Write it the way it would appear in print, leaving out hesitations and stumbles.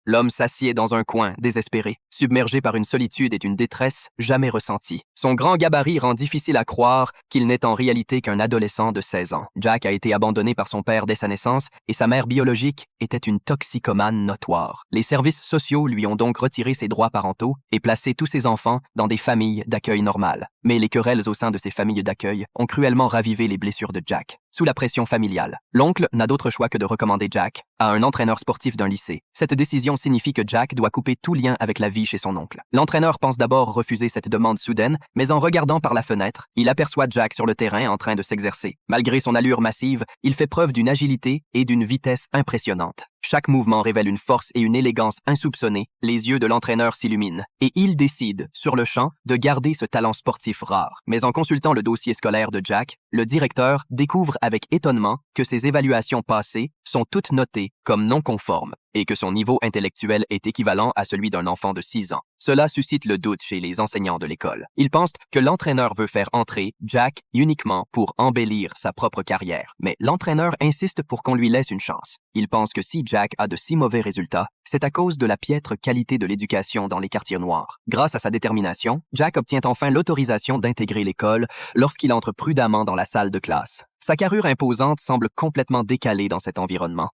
L'homme s'assied dans un coin, désespéré, submergé par une solitude et une détresse jamais ressentie. Son grand gabarit rend difficile à croire qu'il n'est en réalité qu'un adolescent de 16 ans. Jack a été abandonné par son père dès sa naissance et sa mère biologique était une toxicomane notoire. Les services sociaux lui ont donc retiré ses droits parentaux et placé tous ses enfants dans des familles d'accueil normales. Mais les querelles au sein de ces familles d'accueil ont cruellement ravivé les blessures de Jack. Sous la pression familiale, l'oncle n'a d'autre choix que de recommander Jack à un entraîneur sportif d'un lycée. Cette décision signifie que Jack doit couper tout lien avec la vie chez son oncle. L'entraîneur pense d'abord refuser cette demande soudaine, mais en regardant par la fenêtre, il aperçoit Jack sur le terrain en train de s'exercer. Malgré son allure massive, il fait preuve d'une agilité et d'une vitesse impressionnantes. Chaque mouvement révèle une force et une élégance insoupçonnées. Les yeux de l'entraîneur s'illuminent et il décide, sur le champ, de garder ce talent sportif rare. Mais en consultant le dossier scolaire de Jack, le directeur découvre avec étonnement que ses évaluations passées sont toutes notées comme non conformes et que son niveau intellectuel est équivalent à celui d'un enfant de 6 ans. Cela suscite le doute chez les enseignants de l'école. Ils pensent que l'entraîneur veut faire entrer Jack uniquement pour embellir sa propre carrière. Mais l'entraîneur insiste pour qu'on lui laisse une chance. Il pense que si Jack a de si mauvais résultats, c'est à cause de la piètre qualité de l'éducation dans les quartiers noirs. Grâce à sa détermination, Jack obtient enfin l'autorisation d'intégrer l'école lorsqu'il entre prudemment dans la salle de classe. Sa carrure imposante semble complètement décalée dans cet environnement.